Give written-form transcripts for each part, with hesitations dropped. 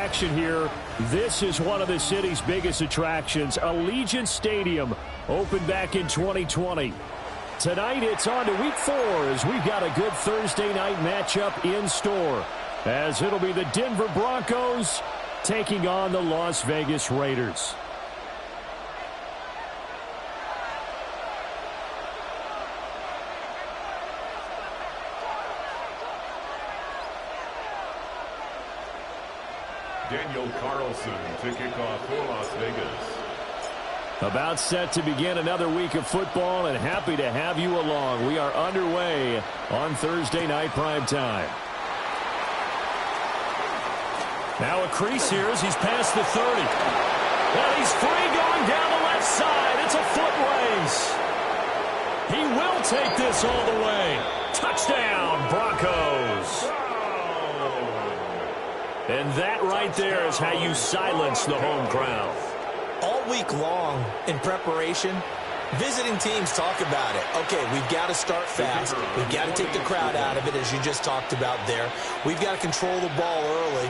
action here. This is one of the city's biggest attractions. Allegiant Stadium opened back in 2020. Tonight it's on to week 4 as we've got a good Thursday night matchup in store, as it'll be the Denver Broncos taking on the Las Vegas Raiders. Daniel Carlson to kick off for Las Vegas. About set to begin another week of football, and happy to have you along. We are underway on Thursday night prime time. Now a crease here as he's past the 30. And he's free going down the left side. It's a foot race. He will take this all the way. Touchdown, Broncos. And that right there is how you silence the home crowd. All week long in preparation, visiting teams talk about it. Okay, we've got to start fast. We've got to take the crowd out of it, as you just talked about there. We've got to control the ball early.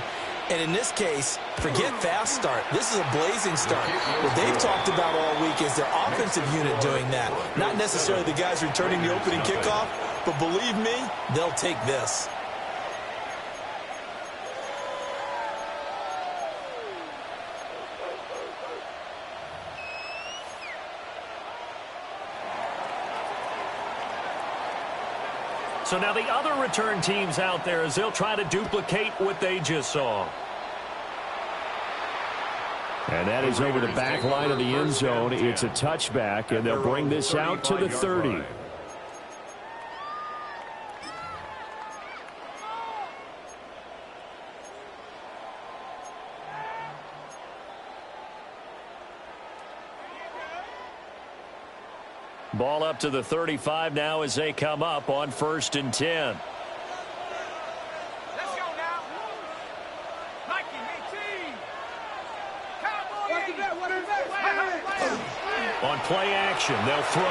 And in this case, forget fast start. This is a blazing start. What they've talked about all week is their offensive unit doing that. Not necessarily the guys returning the opening kickoff, but believe me, they'll take this. So now the other return teams out there as they'll try to duplicate what they just saw. And that is over the back line of the end zone. It's a touchback, and they'll bring this out to the 30. Ball up to the 35 now as they come up on 1st and 10. Let's go now. Nike, team. On play action, they'll throw.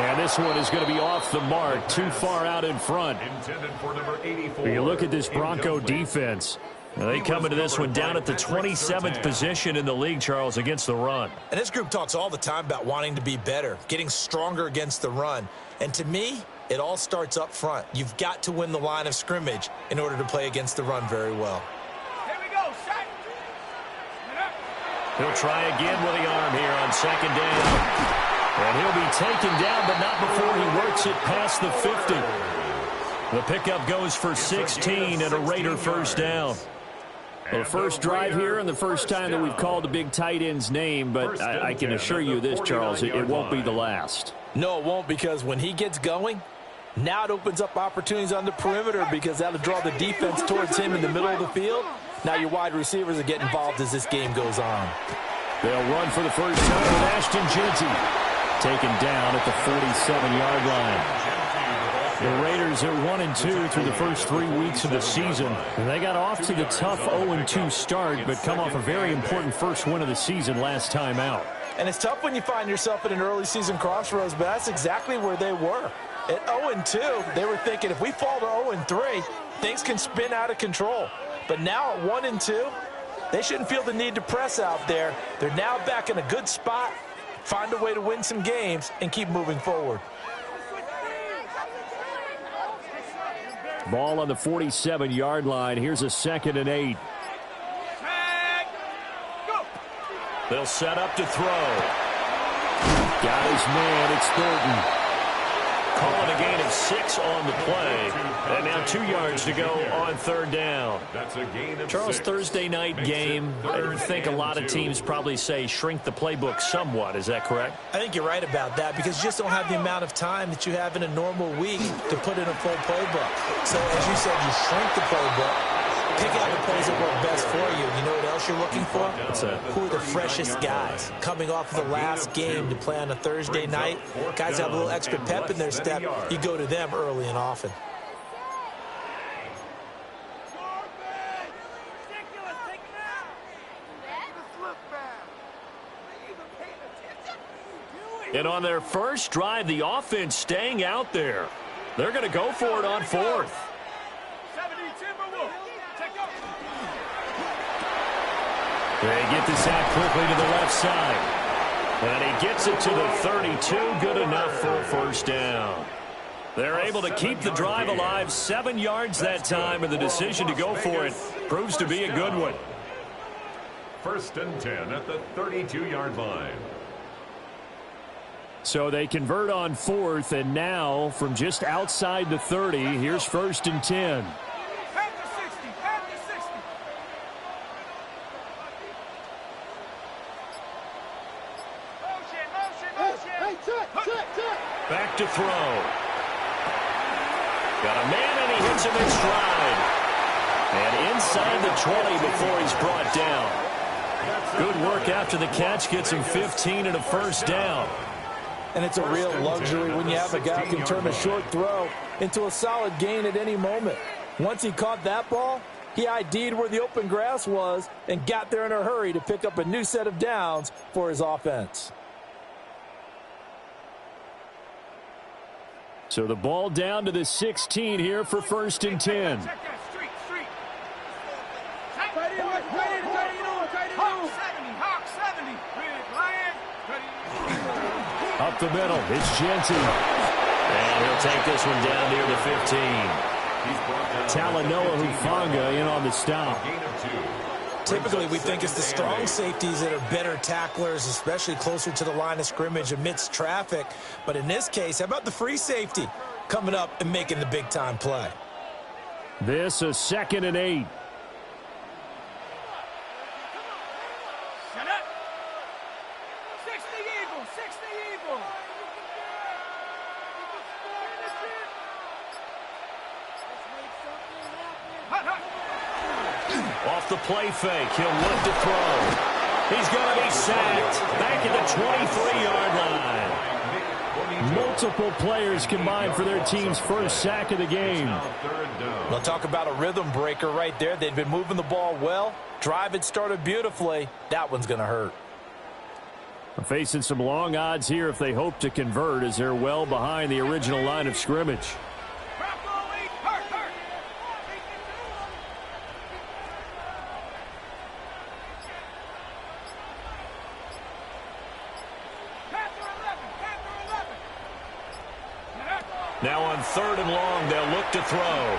And this one is going to be off the mark, too far out in front. Intended for number 84. You look at this Bronco defense. They come into this one down at the 27th position in the league, Charles, against the run. And this group talks all the time about wanting to be better, getting stronger against the run. And to me, it all starts up front. You've got to win the line of scrimmage in order to play against the run very well. Here we go, shot. He'll try again with the arm here on 2nd down. And he'll be taken down, but not before he works it past the 50. The pickup goes for 16 and a Raider first down. Well, the first drive here and the first time that we've called the big tight end's name, but I can assure you this, Charles, it won't be the last. No, it won't, because when he gets going, now it opens up opportunities on the perimeter because that'll draw the defense towards him in the middle of the field. Now your wide receivers will get involved as this game goes on. They'll run for the first time with Ashton Jeanty, taken down at the 47-yard line. The Raiders are 1-2 through the first 3 weeks of the season. And they got off to the tough 0-2 start, but come off a very important first win of the season last time out. And it's tough when you find yourself at an early season crossroads, but that's exactly where they were. At 0-2, they were thinking if we fall to 0-3, things can spin out of control. But now at 1-2, they shouldn't feel the need to press out there. They're now back in a good spot, find a way to win some games, and keep moving forward. Ball on the 47-yard line. Here's a 2nd and 8. They'll set up to throw. Got his man. It's Thornton. Calling a gain of 6 on the play. And now 2 yards to go on 3rd down. That's a gain of Charles, 6. Thursday night game. I think a lot of teams probably say shrink the playbook somewhat. Is that correct? I think you're right about that because you just don't have the amount of time that you have in a normal week to put in a full playbook. So as you said, you shrink the playbook, pick out the plays that work best for you. You know what else you're looking for? Who are the freshest guys coming off of the last game to play on a Thursday night? Guys have a little extra pep in their step. You go to them early and often. And on their first drive, the offense staying out there. They're going to go for it on 4th. They get this out quickly to the left side. And he gets it to the 32. Good enough for a first down. They're able to keep the drive alive. 7 yards that time, and the decision to go for it proves to be a good one. 1st and 10 at the 32-yard line. So they convert on 4th, and now from just outside the 30, here's 1st and 10. Back to throw. Got a man, and he hits him in stride. And inside the 20 before he's brought down. Good work after the catch. Gets him 15 and a first down. And it's a real luxury when you have a guy who can turn a short throw into a solid gain at any moment. Once he caught that ball, he ID'd where the open grass was and got there in a hurry to pick up a new set of downs for his offense. So the ball down to the 16 here for 1st and 10. Up the middle, it's Genty. And he'll take this one down near the 15. Talanoa Hufanga in on the stop. Typically, we think it's the strong safeties that are better tacklers, especially closer to the line of scrimmage amidst traffic. But in this case, how about the free safety coming up and making the big-time play? This is 2nd and 8. Shut up. 60 Eagles, 60 Eagles. Off the play fake, he'll look to throw. He's going to be sacked back at the 23-yard line. Multiple players combined for their team's first sack of the game. We'll talk about a rhythm breaker right there. They'd been moving the ball well. Drive had started beautifully. That one's going to hurt. Facing some long odds here if they hope to convert, as they're well behind the original line of scrimmage. Now on 3rd and long, they'll look to throw.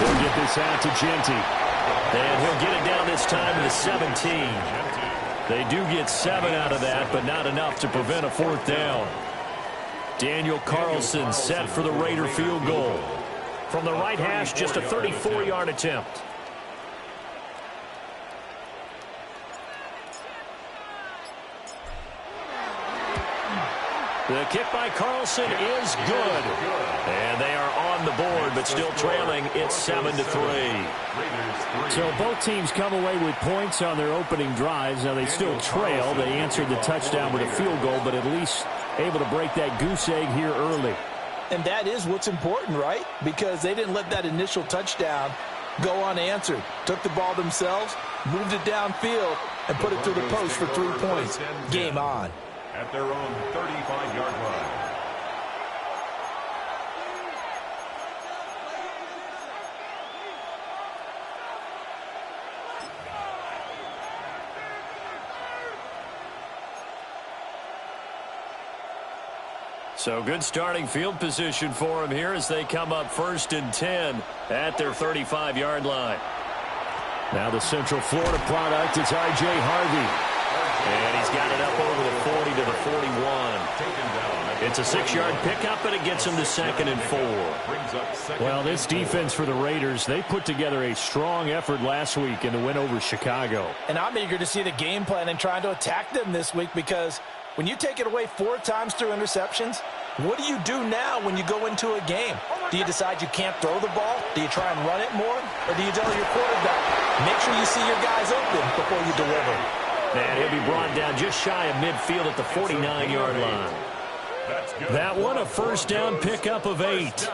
They'll get this out to Genty. And he'll get it down this time to the 17. They do get 7 out of that, but not enough to prevent a 4th down. Daniel Carlson set for the Raider field goal. From the right hash, just a 34-yard attempt. The kick by Carlson is good. And they are on the board, but still trailing. It's 7-3. So both teams come away with points on their opening drives. Now they still trail. They answered the touchdown with a field goal, but at least able to break that goose egg here early. And that is what's important, right? Because they didn't let that initial touchdown go unanswered. Took the ball themselves, moved it downfield, and put it through the post for 3 points. Game on. At their own 35-yard line. So good starting field position for them here as they come up 1st and 10 at their 35-yard line. Now the Central Florida product, it's R.J. Harvey. And he's got it up over the 40 to the 41. It's a 6-yard pickup, and it gets him to 2nd and 4. Well, this defense for the Raiders, they put together a strong effort last week in the win over Chicago. And I'm eager to see the game plan and trying to attack them this week, because when you take it away 4 times through interceptions, what do you do now when you go into a game? Do you decide you can't throw the ball? Do you try and run it more? Or do you tell your quarterback, make sure you see your guys open before you deliver? And he'll be brought down just shy of midfield at the 49-yard line. That one, a first down pickup of 8.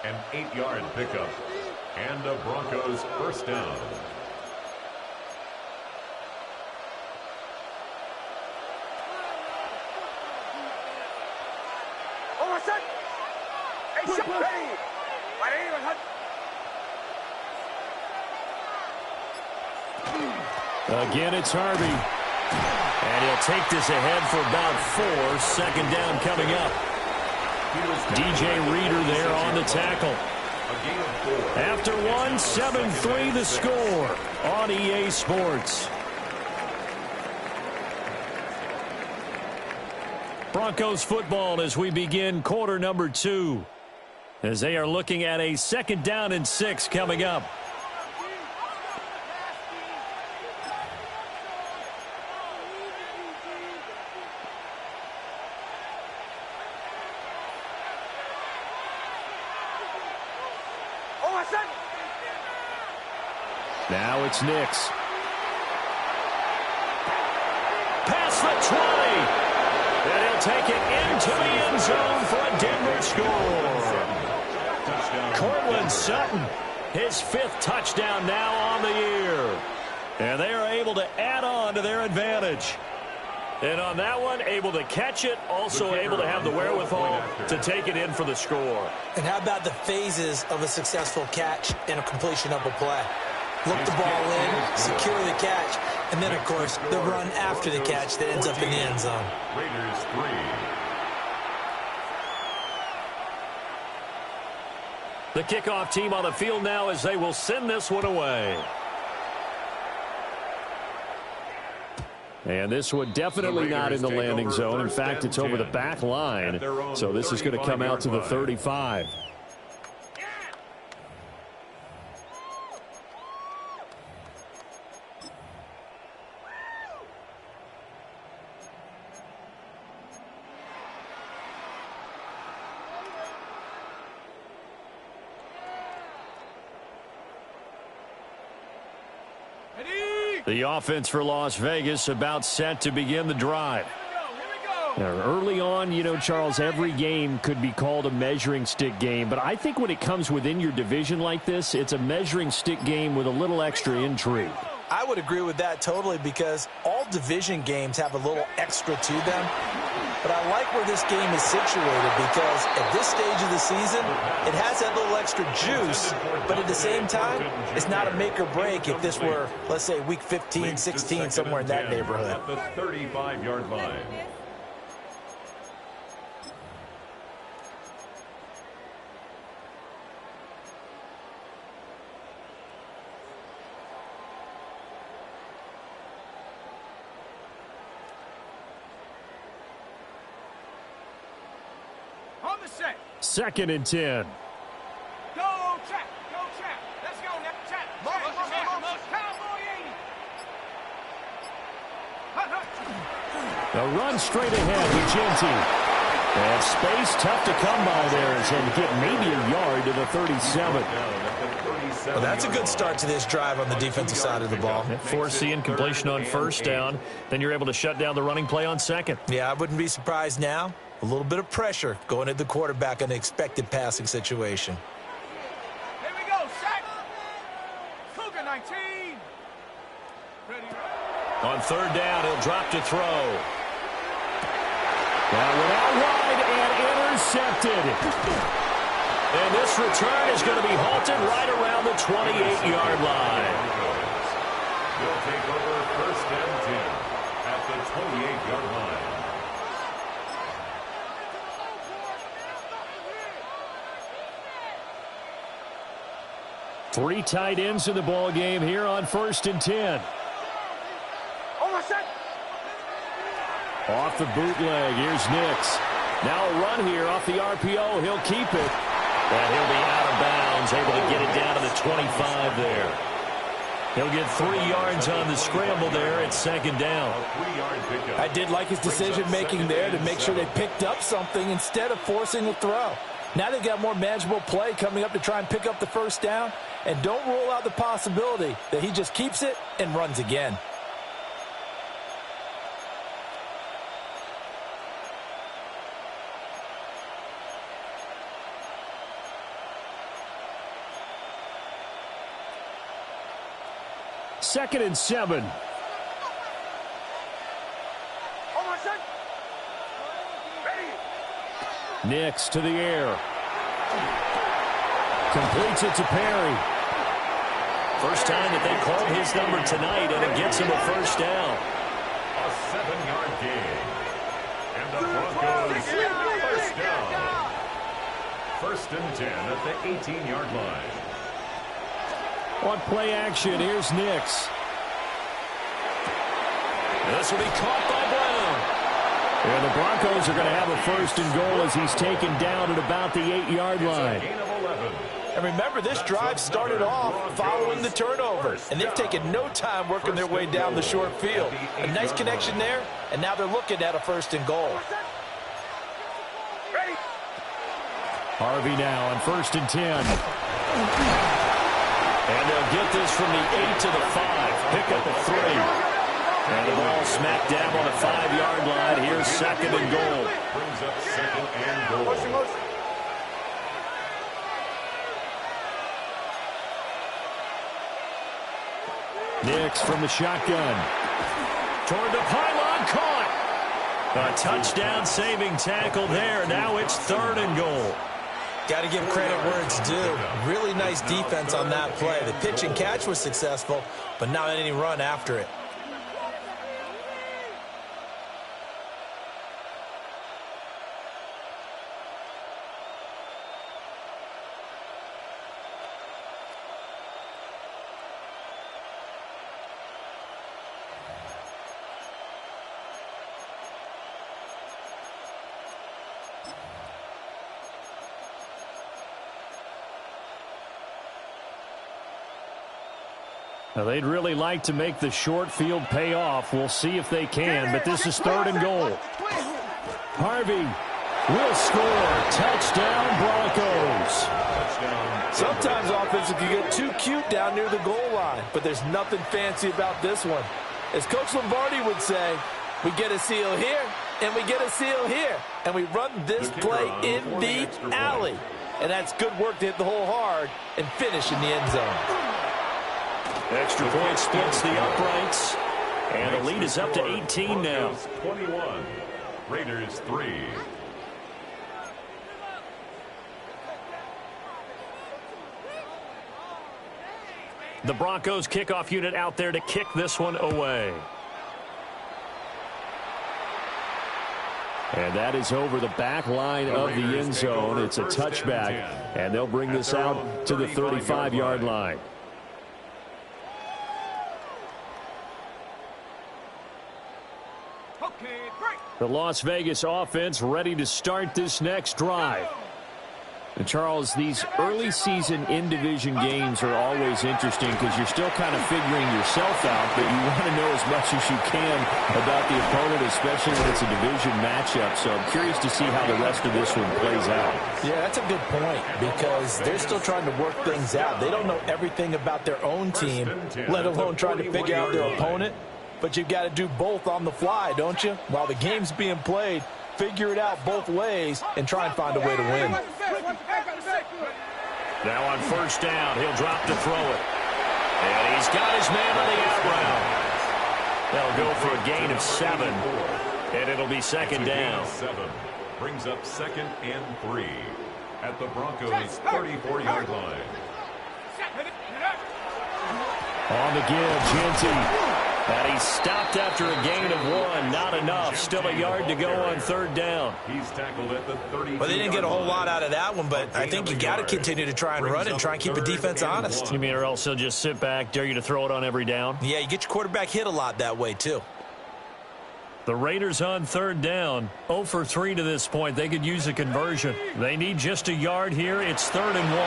An 8-yard pickup. And a Broncos first down. Again, it's Harvey. And he'll take this ahead for about 4. Second down coming up. DJ Reader there on the tackle. After 1, 7-3 the score on EA Sports. Broncos football as we begin quarter number 2. As they are looking at a 2nd down and 6 coming up. Now it's Nix. Past the 20. And he'll take it into the end zone for a Denver score. Cortland Sutton, his 5th touchdown now on the year. And they are able to add on to their advantage. And on that one, able to catch it, also able to have the wherewithal to take it in for the score. And how about the phases of a successful catch and a completion of a play? Look the ball in, secure the catch, and then, of course, the run after the catch that ends up in the end zone. Raiders 3. The kickoff team on the field now as they will send this one away. And this one definitely not in the landing zone. In fact, it's over the back line. So this is going to come out to the 35. The offense for Las Vegas about set to begin the drive. Now, early on, you know, Charles, every game could be called a measuring stick game. But I think when it comes within your division like this, it's a measuring stick game with a little extra intrigue. I would agree with that totally because all division games have a little extra to them. But I like where this game is situated because at this stage of the season, it has that little extra juice. But at the same time, it's not a make or break if this were, let's say, week 15, 16, somewhere in that neighborhood. At the 35-yard line. On the set. 2nd and 10. Go, Chat. Go, Chat. Let's go now. Chat. Cowboy 80. A run straight ahead with Genty. And space tough to come by there and get maybe a yard to the 37. Well, that's a good start to this drive on the defensive side of the ball. Forcing completion on 1st down. Then you're able to shut down the running play on 2nd. Yeah, I wouldn't be surprised now. A little bit of pressure going at the quarterback in an expected passing situation. Here we go, sack. Cougar 19. Ready. On 3rd down, he'll drop to throw. That went out wide and intercepted. And this return is going to be halted right around the 28-yard line. They'll take over 1st and 10 at the 28-yard line. Three tight ends in the ball game here on 1st and 10. Off the bootleg, here's Nix. Now a run here off the RPO. He'll keep it. And he'll be out of bounds, able to get it down to the 25 there. He'll get 3 yards on the scramble there at 2nd down. I did like his decision-making there to make sure they picked up something instead of forcing a throw. Now they've got more manageable play coming up to try and pick up the 1st down. And don't rule out the possibility that he just keeps it and runs again. Second and 7. Nix to the air. Completes it to Perry. First time that they called his number tonight, and it gets him a first down. A 7-yard gain. And the Broncos first down. First and 10 at the 18-yard line. On play action, here's Nix. This will be caught by Brown. And the Broncos are going to have a first and goal as he's taken down at about the 8-yard line. And remember, this drive started off following the turnover, and they've taken no time working their way down the short field. A nice connection there, and now they're looking at a first and goal. Harvey now on first and 10. And they'll get this from the 8 to the 5. Pick up a 3. And the ball smack dab on the 5-yard line. Here's second and goal. Brings up second and goal. Nix from the shotgun. Toward the pylon, caught. A touchdown saving tackle there. Now it's third and goal. Got to give credit where it's due. Really nice defense on that play. The pitch and catch was successful, but not any run after it. Now, they'd really like to make the short field pay off. We'll see if they can, but this is third and goal. Harvey will score. Touchdown, Broncos. Sometimes offensive can get too cute down near the goal line, but there's nothing fancy about this one. As Coach Lombardi would say, we get a seal here, and we get a seal here, and we run this play in the alley. And that's good work to hit the hole hard and finish in the end zone. Extra point splits the uprights. And the lead is up to 18 now. 21. Raiders 3. The Broncos kickoff unit out there to kick this one away. And that is over the back line of the end zone. It's a touchback. And they'll bring this out to the 35-yard line. The Las Vegas offense ready to start this next drive. And Charles, these early season in-division games are always interesting because you're still kind of figuring yourself out, but you want to know as much as you can about the opponent, especially when it's a division matchup. So I'm curious to see how the rest of this one plays out. Yeah, that's a good point because they're still trying to work things out. They don't know everything about their own team, let alone trying to figure out their opponent. But you've got to do both on the fly, don't you? While the game's being played, figure it out both ways and try and find a way to win. Now on first down, he'll drop to throw it. And he's got his man on the out route. They'll go for a gain of 7. And it'll be second down. 7 brings up second and 3 at the Broncos' 34-yard line. On the give, Genty. And he stopped after a gain of 1. Not enough. Still a yard to go on third down. He's tackled at the 32. Well, they didn't get a whole lot out of that one, but I think you got to continue to try and run it and try and keep a defense honest. You mean or else he'll just sit back, dare you to throw it on every down? Yeah, you get your quarterback hit a lot that way, too. The Raiders on third down. 0 for 3 to this point. They could use a conversion. They need just a yard here. It's third and 1.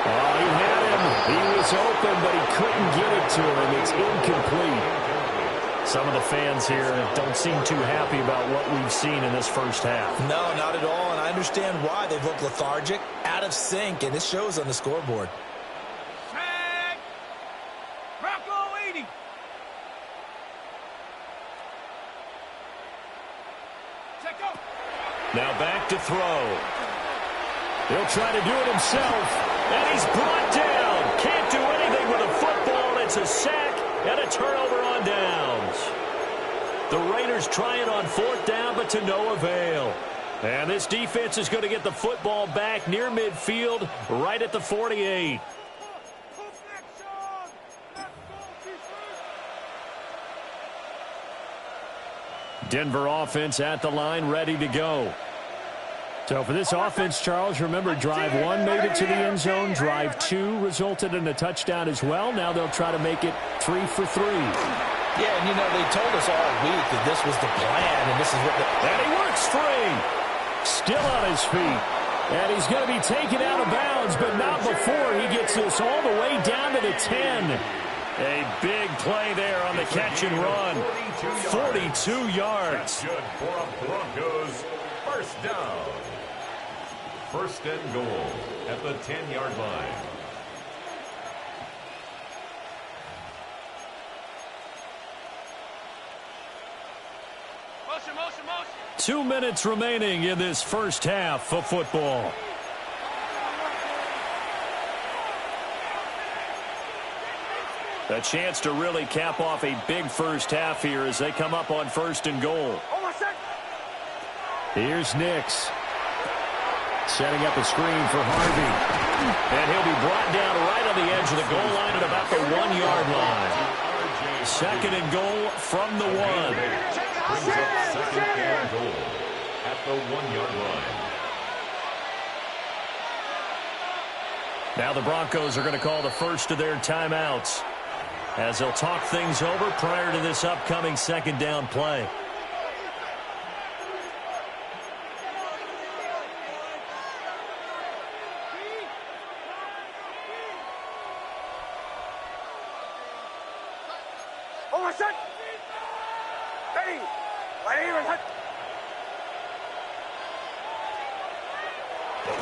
Oh, he had him. He was open, but he couldn't get it to him. It's incomplete. Some of the fans here don't seem too happy about what we've seen in this first half. No, not at all, and I understand why. They've looked lethargic, out of sync, and it shows on the scoreboard. Tag. Bronco 80. Check go. Now back to throw. He'll try to do it himself. And he's brought down. Can't do anything with a football. It's a sack and a turnover on downs. The Raiders try it on fourth down, but to no avail. And this defense is going to get the football back near midfield, right at the 48. Denver offense at the line, ready to go. So for this offense, Charles, remember, drive 1 made it to the end zone. Drive 2 resulted in a touchdown as well. Now they'll try to make it 3 for 3. Yeah, and you know, they told us all week that this was the plan, and this is what And he works free. Still on his feet. And he's going to be taken out of bounds, but not before he gets this all the way down to the 10. A big play there on the catch and run. 42 yards. That's good for a Broncos first down. First and goal at the 10-yard line. Motion, motion, motion. 2 minutes remaining in this first half of football. A chance to really cap off a big first half here as they come up on first and goal. Here's Nix. Setting up a screen for Harvey. And he'll be brought down right on the edge of the goal line at about the 1-yard line. Second and goal from the 1. Brings up second and goal at the 1-yard line. Now the Broncos are going to call the first of their timeouts as they'll talk things over prior to this upcoming second down play.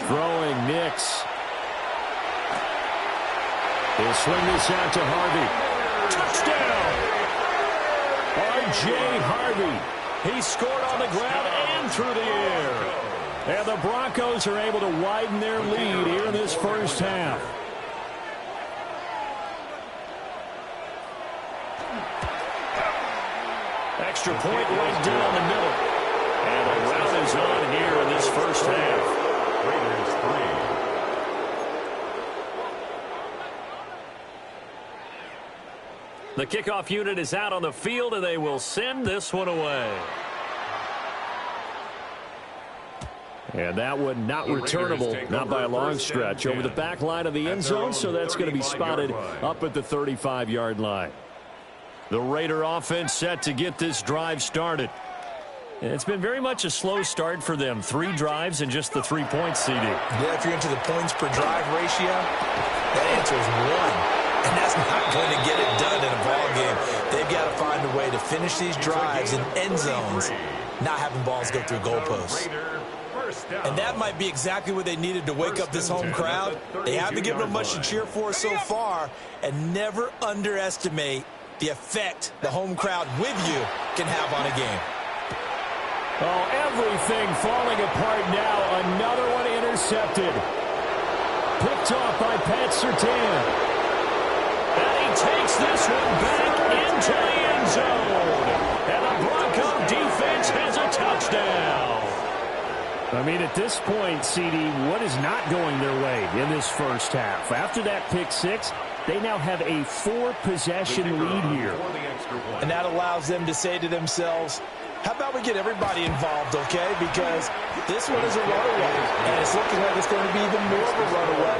Throwing Nix. He'll swing this out to Harvey. Touchdown! R.J. Harvey. He scored on the ground and through the air. And the Broncos are able to widen their lead here in this first half. Extra point right down the middle. And the rout is on here in this first half. Raiders 3. The kickoff unit is out on the field, and they will send this one away. And that one not returnable, not by a long stretch, over the back line of the end zone, so that's going to be spotted up at the 35-yard line. The Raider offense set to get this drive started. It's been very much a slow start for them. 3 drives and just the 3 points, CD. Yeah, if you're into the points per drive ratio, that answer is 1. And that's not going to get it done in a ball game. They've got to find a way to finish these drives in end zones, not having balls go through goalposts. And that might be exactly what they needed to wake up this home crowd. They haven't given them much to cheer for so far, and never underestimate the effect the home crowd with you can have on a game. Oh, everything falling apart now. Another one intercepted. Picked off by Pat Surtain. And he takes this one back into the end zone. And the Bronco defense has a touchdown. I mean, at this point, CD, what is not going their way in this first half? After that pick 6, they now have a 4-possession lead here. And that allows them to say to themselves, how about we get everybody involved, okay? Because this one is a runaway, and it's looking like it's going to be even more of a runaway.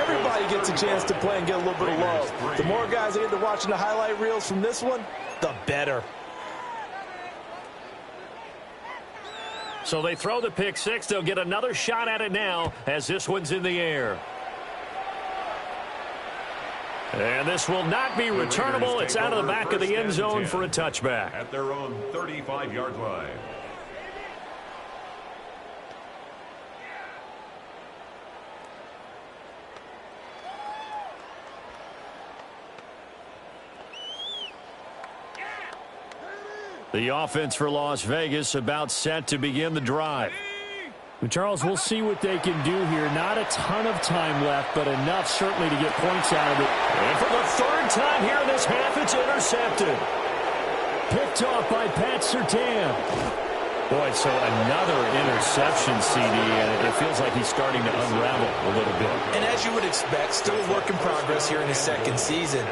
Everybody gets a chance to play and get a little bit of love. The more guys that get to watching the highlight reels from this one, the better. So they throw the pick 6. They'll get another shot at it now as this one's in the air. And this will not be returnable. It's out of the back of the end zone for a touchback. At their own 35-yard line. The offense for Las Vegas about set to begin the drive. Charles, we'll see what they can do here. Not a ton of time left, but enough certainly to get points out of it. And for the 3rd time here in this half, it's intercepted. Picked off by Pat Surtain. Boy, so another interception, CD, and it feels like he's starting to unravel a little bit. And as you would expect, still a work in progress here in his second season.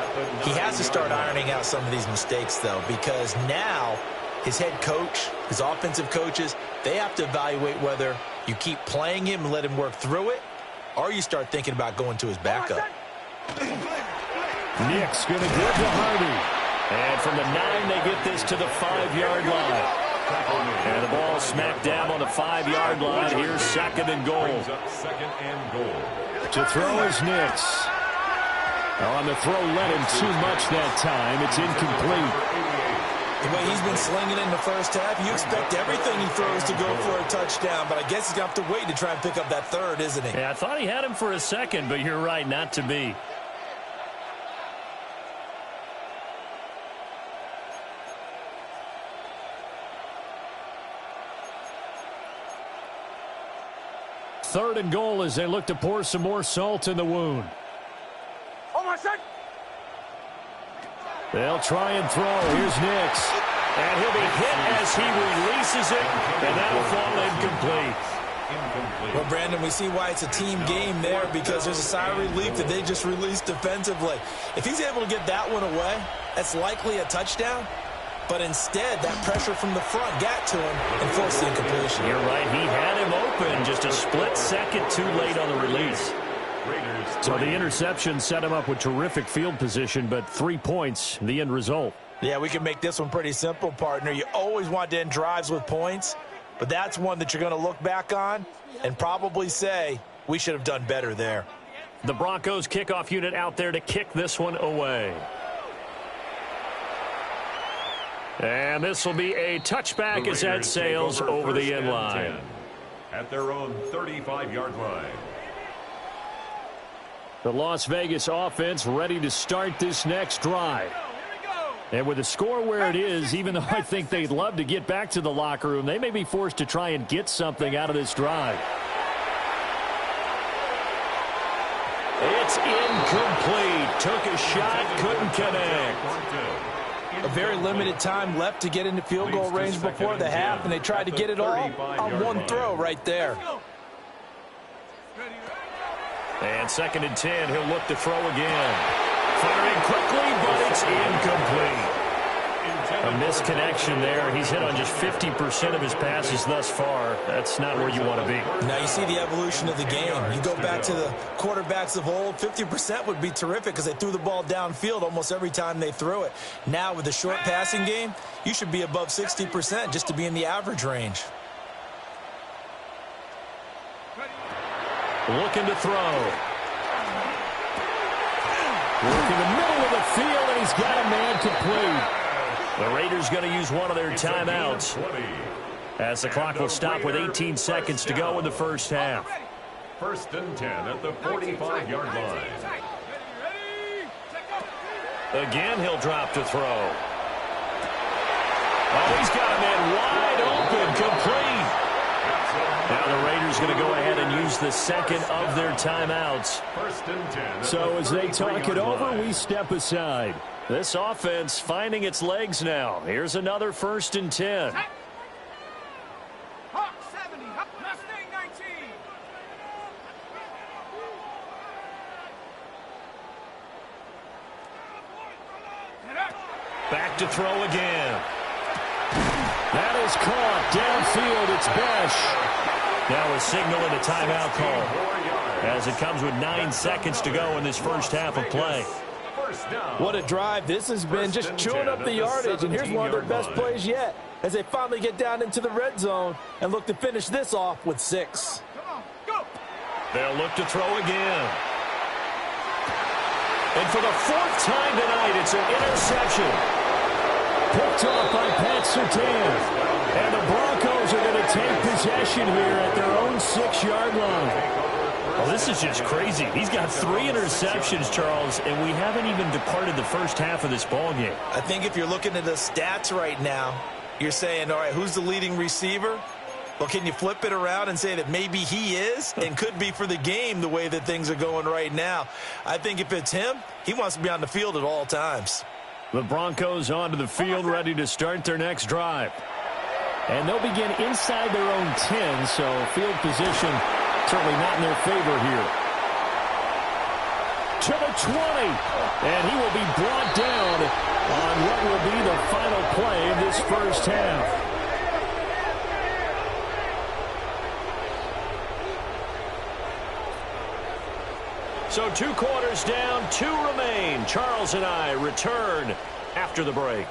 He has to start ironing out some of these mistakes, though, because now his head coach, his offensive coaches, they have to evaluate whether you keep playing him and let him work through it, or you start thinking about going to his backup. Nick's going to give to Hardy. And from the 9, they get this to the 5-yard line. And the ball smacked down on the 5-yard line. Here's second and goal. To throw is Nix. On the throw, let him too much that time. It's incomplete. The way he's been slinging in the first half, you expect everything he throws to go for a touchdown, but I guess he's going to have to wait to try and pick up that third, isn't he? Yeah, I thought he had him for a second, but you're right, not to be. Third and goal as they look to pour some more salt in the wound. Oh, my son. They'll try and throw. Here's Nix. And he'll be hit as he releases it, and that'll fall incomplete. Well, Brandon, we see why it's a team game there, because there's a sigh of relief that they just released defensively. If he's able to get that one away, that's likely a touchdown. But instead, that pressure from the front got to him and forced the incompletion. You're right. He had him open just a split second too late on the release. So the interception set him up with terrific field position, but 3 points, the end result. Yeah, we can make this one pretty simple, partner. You always want to end drives with points, but that's one that you're going to look back on and probably say, we should have done better there. The Broncos kickoff unit out there to kick this one away. And this will be a touchback as that sails over the end line. At their own 35-yard line. The Las Vegas offense ready to start this next drive. And with the score where it is, even though I think they'd love to get back to the locker room, they may be forced to try and get something out of this drive. It's incomplete. Took a shot, couldn't connect. A very limited time left to get into field goal range before the half, and they tried to get it all on one throw right there. And 2nd and 10, he'll look to throw again. Firing quickly, but it's incomplete. A misconnection there. He's hit on just 50% of his passes thus far. That's not where you want to be. Now you see the evolution of the game. You go back to the quarterbacks of old, 50% would be terrific because they threw the ball downfield almost every time they threw it. Now with the short passing game, you should be above 60% just to be in the average range. Looking to throw. Working the middle of the field, and he's got a man complete. The Raiders going to use one of their timeouts as the clock will stop with 18 seconds to go in the first half. 1st and 10 at the 45-yard line. Again, he'll drop to throw. Oh, he's got a man wide open, complete. Now the Raiders going to go ahead and use the second of their timeouts. 1st and 10. So as they talk it over, we step aside. This offense finding its legs now. Here's another 1st and 10. Hawk 70, Mustang 19. Back to throw again. That is caught downfield. It's Besh. Now a signal and a timeout call as it comes with 9 seconds to go in this first half of play. What a drive this has been, just chewing up the yardage, and here's one of their best plays yet as they finally get down into the red zone and look to finish this off with 6. They'll look to throw again. And for the 4th time tonight, it's an interception. Picked off by Pat Surtain. And the Broncos are going to take possession here at their own 6-yard line. Well, this is just crazy. He's got 3 interceptions, Charles, and we haven't even departed the first half of this ballgame. I think if you're looking at the stats right now, you're saying, all right, who's the leading receiver? Well, can you flip it around and say that maybe he is and could be for the game the way that things are going right now? I think if it's him, he wants to be on the field at all times. The Broncos onto the field ready to start their next drive. And they'll begin inside their own 10, so field position certainly not in their favor here. To the 20, and he will be brought down on what will be the final play of this first half. So 2 quarters down, 2 remain. Charles and I return after the break.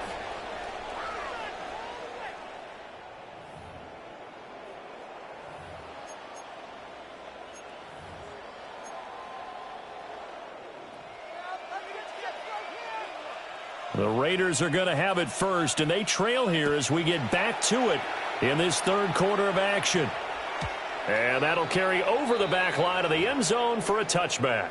The Raiders are going to have it first, and they trail here as we get back to it in this third quarter of action. And that'll carry over the back line of the end zone for a touchback.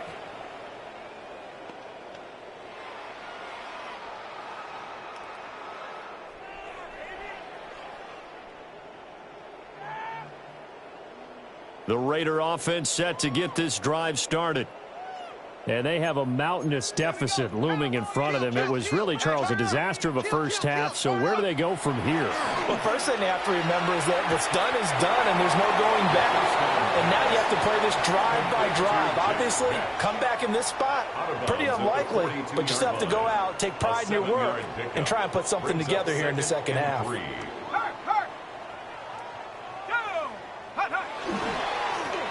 The Raider offense set to get this drive started. And they have a mountainous deficit looming in front of them. It was really, Charles, a disaster of a first half. So where do they go from here? Well, first thing they have to remember is that what's done is done, and there's no going back. And now you have to play this drive by drive. Obviously, come back in this spot, pretty unlikely. But you still have to go out, take pride in your work, and try and put something together here in the second half.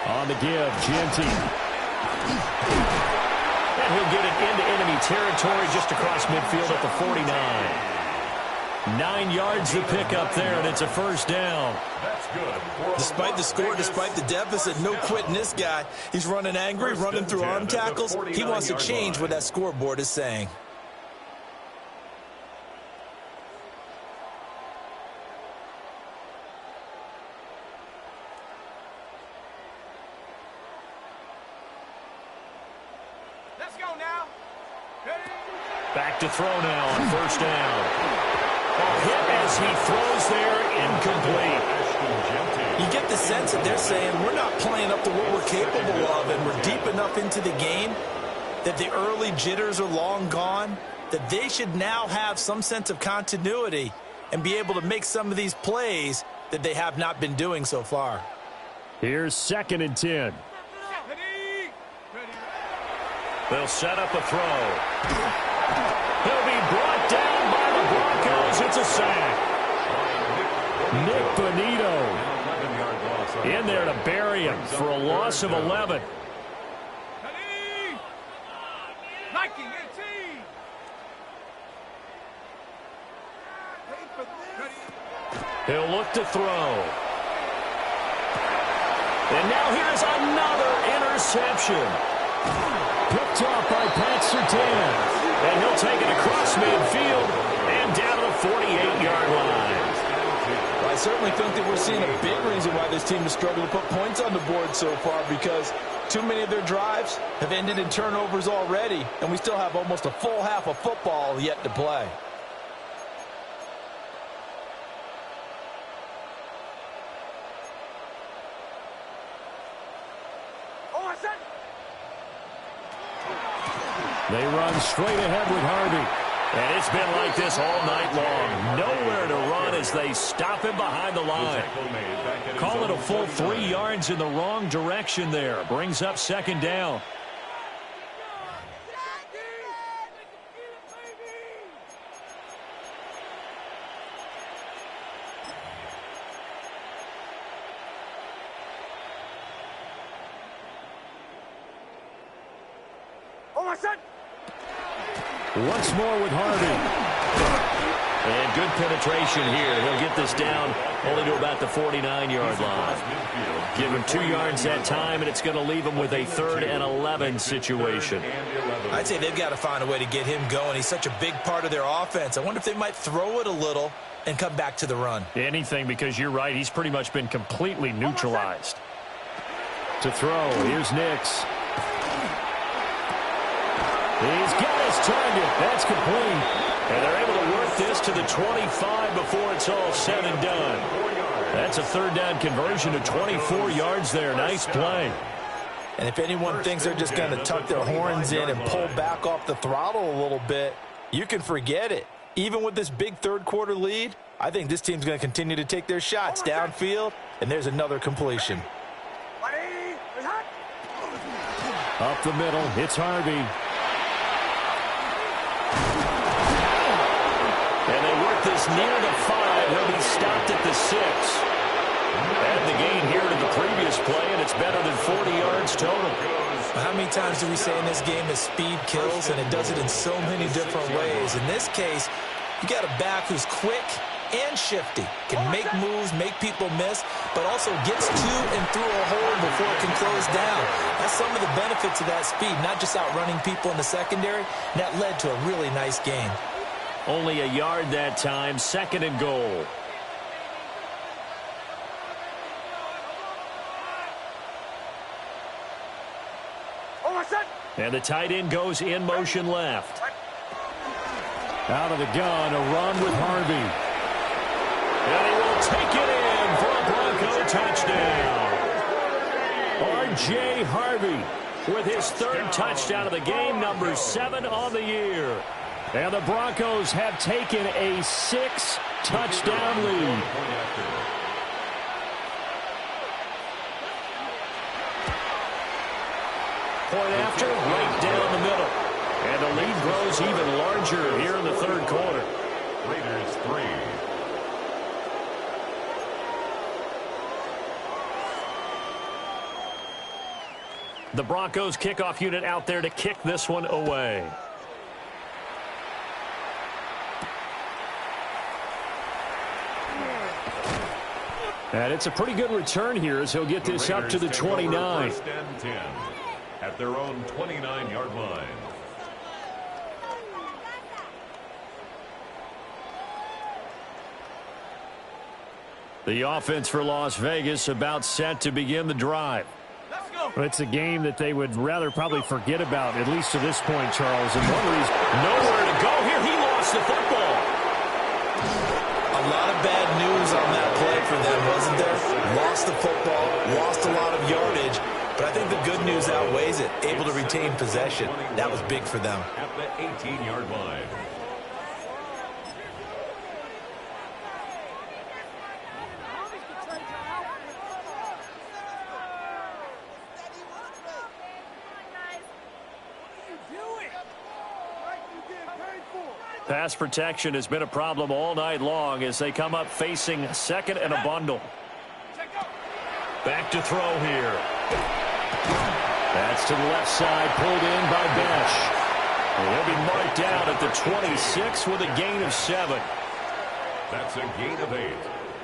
On the give, Genty. And he'll get it into enemy territory just across midfield at the 49. 9 yards to pick up there, and it's a first down. That's good. Despite the score, despite the deficit, no quitting this guy. He's running angry, running through arm tackles. He wants to change what that scoreboard is saying. Back to throw now on first down. A hit as he throws there, incomplete. You get the sense that they're saying we're not playing up to what we're capable of, and we're deep enough into the game that the early jitters are long gone, that they should now have some sense of continuity and be able to make some of these plays that they have not been doing so far. Here's 2nd and 10. They'll set up a throw. He'll be brought down by the Broncos. It's a sack. Nick Bonito in there to bury him for a loss of 11. He'll look to throw. And now here's another interception. Picked off by Pat Surtain. And he'll take it across midfield and down to the 48-yard line. Well, I certainly think that we're seeing a big reason why this team has struggled to put points on the board so far, because too many of their drives have ended in turnovers already, and we still have almost a full half of football yet to play. They run straight ahead with Harvey. And it's been like this all night long. Nowhere to run as they stop him behind the line. Call it a full 3 yards in the wrong direction there. Brings up 2nd down. Once more with Harvey. And good penetration here. He'll get this down only to about the 49-yard line. Give him 2 yards that time, and it's going to leave him with a 3rd and 11 situation. I'd say they've got to find a way to get him going. He's such a big part of their offense. I wonder if they might throw it a little and come back to the run. Anything, because you're right. He's pretty much been completely neutralized. To throw, here's Nix. He's got his target. That's complete. And they're able to work this to the 25 before it's all said and done. That's a 3rd down conversion to 24 yards there. Nice play. And if anyone thinks they're just going to tuck their horns in and pull back off the throttle a little bit, you can forget it. Even with this big third quarter lead, I think this team's going to continue to take their shots downfield, and there's another completion. Up the middle, it's Harvey. And they work this near the 5. He'll be stopped at the 6. Add the gain here to the previous play, and it's better than 40 yards total. How many times do we say in this game that speed kills, and it does it in so many different ways? In this case, you got a back who's quick and shifty, can make moves, make people miss, but also gets to and through a hole before it can close down. That's some of the benefits of that speed, not just outrunning people in the secondary. And that led to a really nice gain. Only a yard that time, 2nd and goal. And the tight end goes in motion left. Out of the gun, a run with Harvey. And he will take it in for a Bronco touchdown. R.J. Harvey with his 3rd touchdown of the game, number 7 on the year. And the Broncos have taken a 6-touchdown lead. Point after, right down the middle. And the lead grows even larger here in the 3rd quarter. Raiders 3. The Broncos kickoff unit out there to kick this one away. And it's a pretty good return here as he'll get this up to the 29. 1st and 10 at their own 29-yard line. The offense for Las Vegas about set to begin the drive. Well, it's a game that they would rather probably forget about, at least to this point, Charles. And one reason, nowhere to go here. He lost the football. A lot of bad news on that play for them, wasn't there? Lost the football, lost a lot of yardage, but I think the good news outweighs it. Able to retain possession. That was big for them. At the 18-yard line. Pass protection has been a problem all night long as they come up facing 2nd and a bundle. Back to throw here. That's to the left side, pulled in by Besh. And he'll be marked down at the 26 with a gain of 7. That's a gain of 8.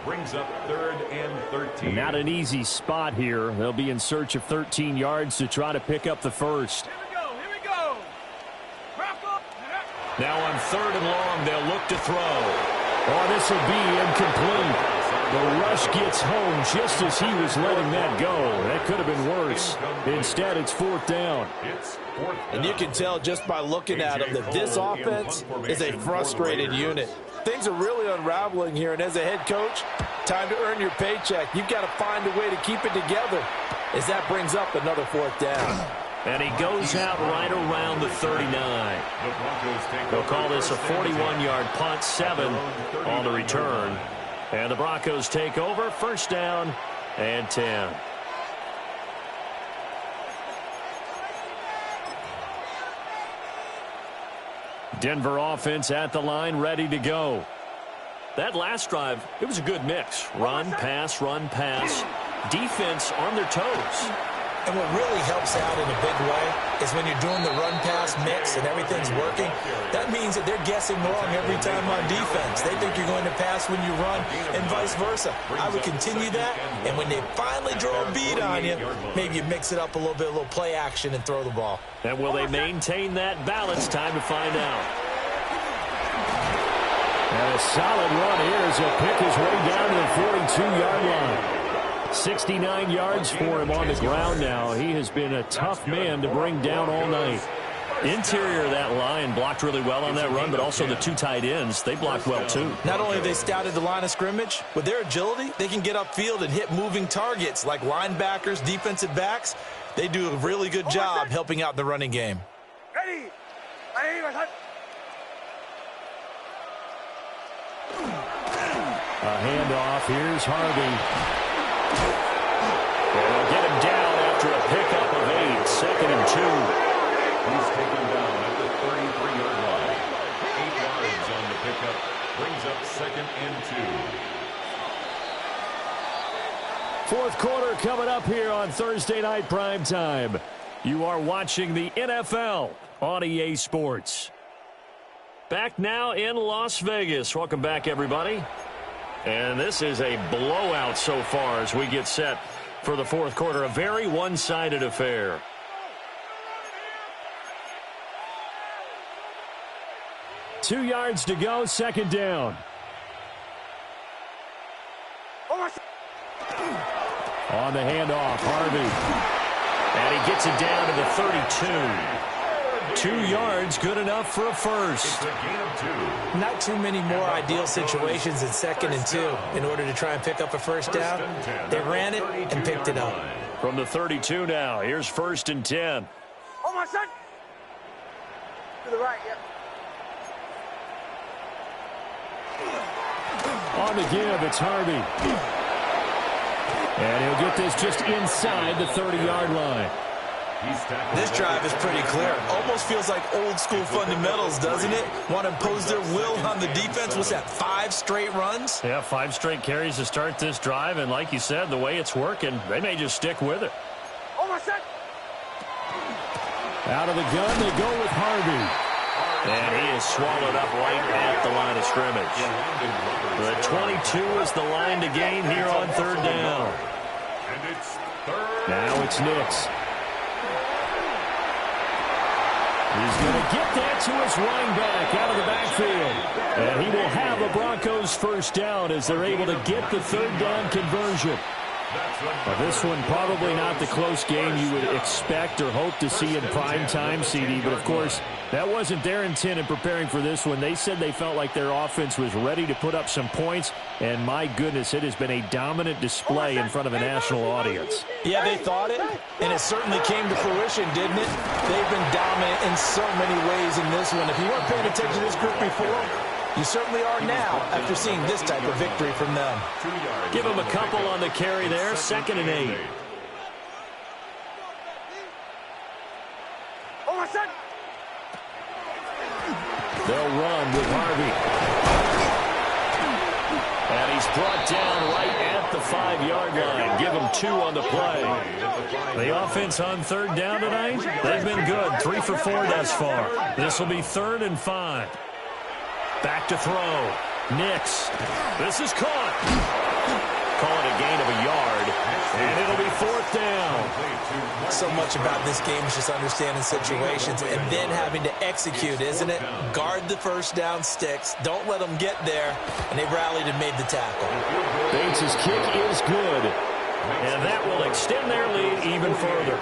Brings up 3rd and 13. Not an easy spot here. They'll be in search of 13 yards to try to pick up the 1st. Now on 3rd and long, they'll look to throw. Oh, this will be incomplete. The rush gets home just as he was letting that go. That could have been worse. Instead, it's 4th down. And you can tell just by looking at him that this offense is a frustrated unit. Things are really unraveling here, and as a head coach, time to earn your paycheck. You've got to find a way to keep it together as that brings up another 4th down. And he goes out right around the 39. They'll call this a 41-yard punt, 7 on the return. And the Broncos take over, 1st down and 10. Denver offense at the line, ready to go. That last drive, it was a good mix. Run, pass, defense on their toes. And what really helps out in a big way is when you're doing the run-pass mix and everything's working, that means that they're guessing wrong every time on defense. They think you're going to pass when you run and vice versa. I would continue that, and when they finally draw a bead on you, maybe you mix it up a little bit, a little play action and throw the ball. And will they maintain that balance? Time to find out. And a solid run here as he'll pick his way down to the 42-yard line. 69 yards for him on the ground now. He has been a tough man to bring down all night. Interior of that line blocked really well on that run, but also the 2 tight ends, they blocked well too. Not only have they scouted the line of scrimmage, with their agility, they can get upfield and hit moving targets like linebackers, defensive backs. They do a really good job helping out the running game. Ready. A handoff. Here's Harvey. And they'll get him down after a pickup of 8. 2nd and 2. He's taken down at the 33-yard line. 8 yards on the pickup. Brings up 2nd and 2. Fourth quarter coming up here on Thursday Night Primetime. You are watching the NFL on EA Sports. Back now in Las Vegas. Welcome back, everybody. And this is a blowout so far as we get set for the fourth quarter. A very one-sided affair. Two yards to go, 2nd down. On the handoff, Harvey. And he gets it down to the 32. 2 yards, good enough for a first. Not too many more ideal situations in 2nd and 2 in order to try and pick up a first down. They ran it and picked it up. From the 32 now, here's 1st and 10. Oh, my son. To the right, yep. On the give, it's Harvey. And he'll get this just inside the 30-yard line. This drive is pretty clear. Almost feels like old school fundamentals, doesn't it? Want to impose their will on the defense. What's that, 5 straight runs? Yeah, 5 straight carries to start this drive. And like you said, the way it's working, they may just stick with it. Oh, my son. Out of the gun, they go with Harvey. And he is swallowed up right at the line of scrimmage. The 22 is the line to gain here on 3rd down. And it's 3rd. Now it's Nix. He's going to get that to his running back out of the backfield. And he will have a Broncos first down as they're able to get the 3rd down conversion. Well, this one probably not the close game you would expect or hope to see in prime time, CD. But, of course, that wasn't their intent in preparing for this one. They said they felt like their offense was ready to put up some points. And, my goodness, it has been a dominant display in front of a national audience. Yeah, they thought it, and it certainly came to fruition, didn't it? They've been dominant in so many ways in this one. If you weren't paying attention to this group before, you certainly are now after seeing this type of victory from them. Give him a couple on the carry there. 2nd and 8. Oh, my son. They'll run with Harvey. And he's brought down right at the 5-yard line. Give him 2 on the play. The offense on 3rd down tonight, they've been good. 3 for 4 thus far. This will be 3rd and 5. Back to throw. Nix. This is caught. Call it a gain of a yard. And it'll be 4th down. So much about this game is just understanding situations and then having to execute, isn't it? Guard the first down sticks. Don't let them get there. And they rallied and made the tackle. Bates' kick is good. And that will extend their lead even further.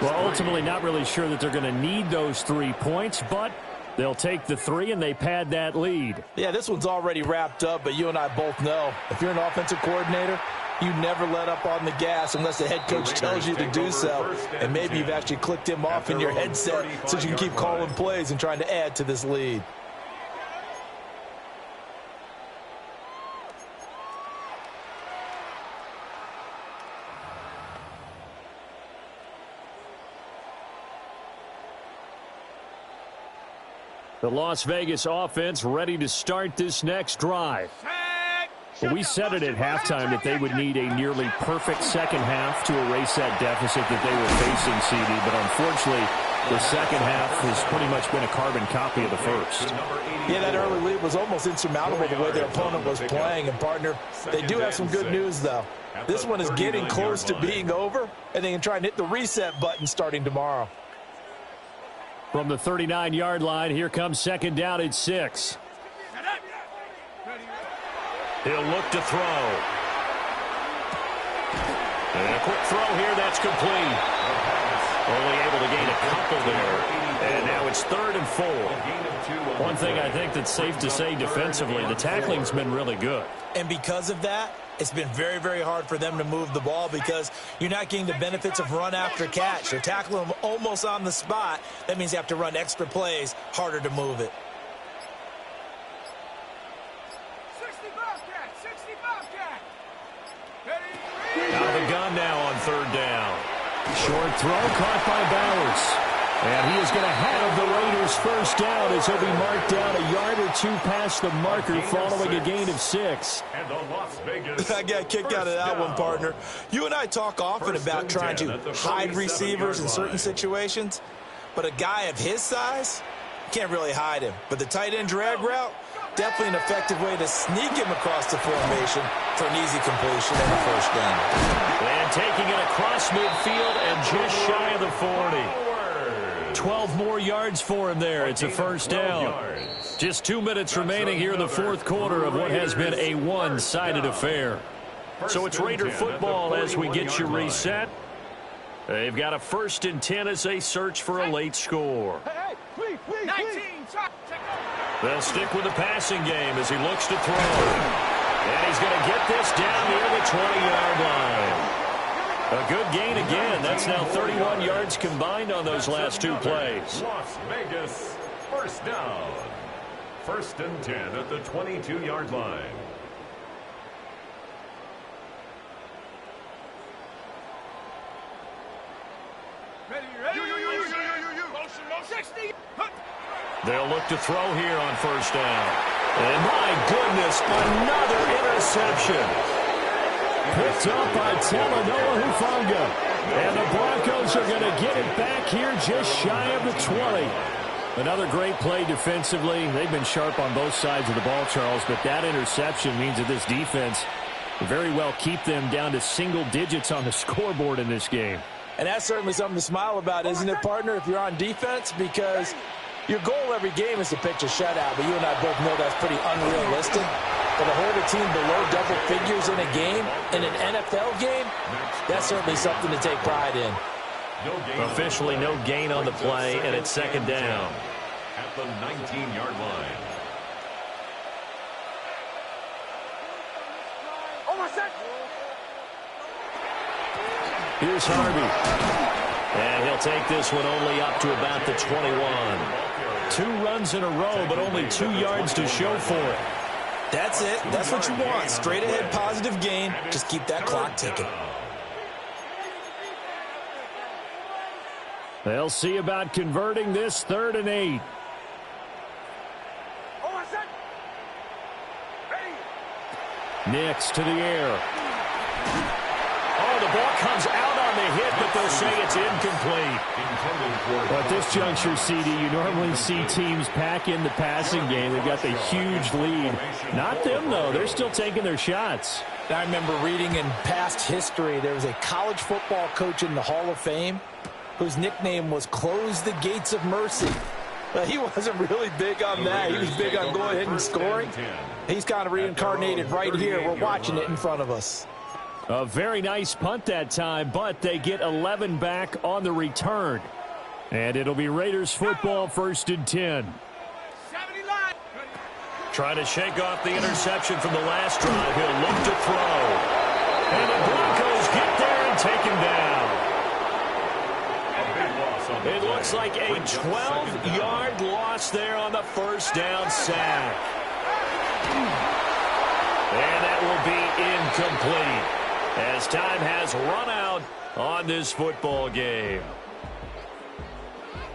Well, ultimately not really sure that they're going to need those 3 points, but they'll take the 3 and they pad that lead. Yeah, this one's already wrapped up, but you and I both know if you're an offensive coordinator, you never let up on the gas unless the head coach tells you to do so. And maybe you've actually clicked him off in your headset so you can keep calling plays and trying to add to this lead. The Las Vegas offense ready to start this next drive. Well, we said it at halftime that they would need a nearly perfect second half to erase that deficit that they were facing, CD. But unfortunately, the second half has pretty much been a carbon copy of the first. Yeah, that early lead was almost insurmountable the way their opponent was playing. And, partner, they do have some good news, though. This one is getting close to being over, and they can try and hit the reset button starting tomorrow. From the 39-yard line, here comes 2nd down at 6. He'll look to throw. And a quick throw here, that's complete. Only able to gain a couple there. And now it's 3rd and 4. One thing I think that's safe to say defensively, the tackling's been really good. And because of that, it's been very, very hard for them to move the ball because you're not getting the benefits of run after catch. They're tackling them almost on the spot. That means you have to run extra plays, harder to move it. 60 Bobcats, 60. run now on third down. Short throw caught by Bowers. And he is going to have the Raiders first down as he'll be marked down a yard or two past the marker following a gain of 6. And the Las Vegas I got kicked out of that one, partner. You and I talk often about trying to hide receivers in certain situations, but a guy of his size, can't really hide him. But the tight end drag route, definitely an effective way to sneak him across the formation for an easy completion and a first down. And taking it across midfield and just shy of the 40. 12 more yards for him there. It's a first down. Just 2 minutes remaining here in the fourth quarter of what has been a one-sided affair. So it's Raider football as we get you reset. They've got a 1st and 10 as they search for a late score. 19. They'll stick with the passing game as he looks to throw. And he's going to get this down near the 20-yard line. A good gain again. That's now 31 yards combined on those last 2 plays. Las Vegas, first down. 1st and 10 at the 22-yard line. Ready. Motion. 60. They'll look to throw here on first down. And my goodness, another interception. Picked up by Talanoa Hufanga. And the Broncos are going to get it back here just shy of the 20. Another great play defensively. They've been sharp on both sides of the ball, Charles, but that interception means that this defense very well keep them down to single digits on the scoreboard in this game. And that's certainly something to smile about, isn't it, partner, if you're on defense? Because your goal every game is to pitch a shutout, but you and I both know that's pretty unrealistic. But to hold a team below double figures in a game, in an NFL game, that's certainly something to take pride in. Officially no gain on the play, and it's second down. At the 19-yard line. Here's Harvey. And he'll take this one only up to about the 21. 2 runs in a row, but only 2 yards to show for it. That's it. That's what you want. Straight ahead positive gain. Just keep that clock ticking. They'll see about converting this 3rd and 8. Nix to the air. Oh, the ball comes out on the hit, but they'll say it's incomplete. But at this juncture, CD, you normally see teams pack in the passing game. They've got the huge lead. Not them, though. They're still taking their shots. I remember reading in past history, there was a college football coach in the Hall of Fame whose nickname was Close the Gates of Mercy. But he wasn't really big on that. He was big on going ahead and scoring. He's kind of reincarnated right here. We're watching it in front of us. A very nice punt that time, but they get 11 back on the return. And it'll be Raiders football, 1st and 10. Trying to shake off the interception from the last drive. He'll look to throw. And the Broncos get there and take him down. It looks like a 12-yard loss there on the first down sack. And that will be incomplete as time has run out on this football game.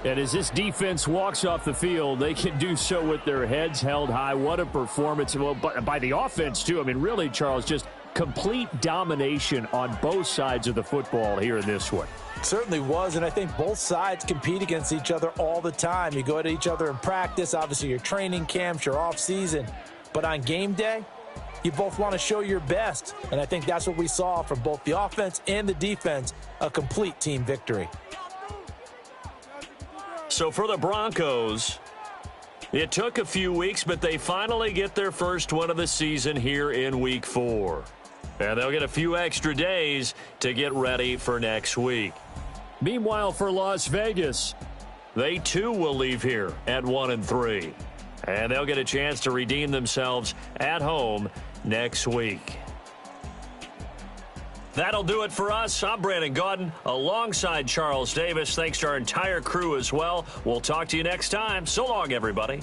And as this defense walks off the field, they can do so with their heads held high. What a performance. Well, by the offense, too. I mean, really, Charles, just complete domination on both sides of the football here in this one. Certainly was, and I think both sides compete against each other all the time. You go at each other in practice, obviously your training camps, your off-season. But on game day, you both want to show your best, and I think that's what we saw from both the offense and the defense, a complete team victory. So for the Broncos, it took a few weeks, but they finally get their first win of the season here in Week 4. And they'll get a few extra days to get ready for next week. Meanwhile, for Las Vegas, they too will leave here at 1-3. And they'll get a chance to redeem themselves at home next week. That'll do it for us. I'm Brandon Gaudin alongside Charles Davis. Thanks to our entire crew as well. We'll talk to you next time. So long, everybody.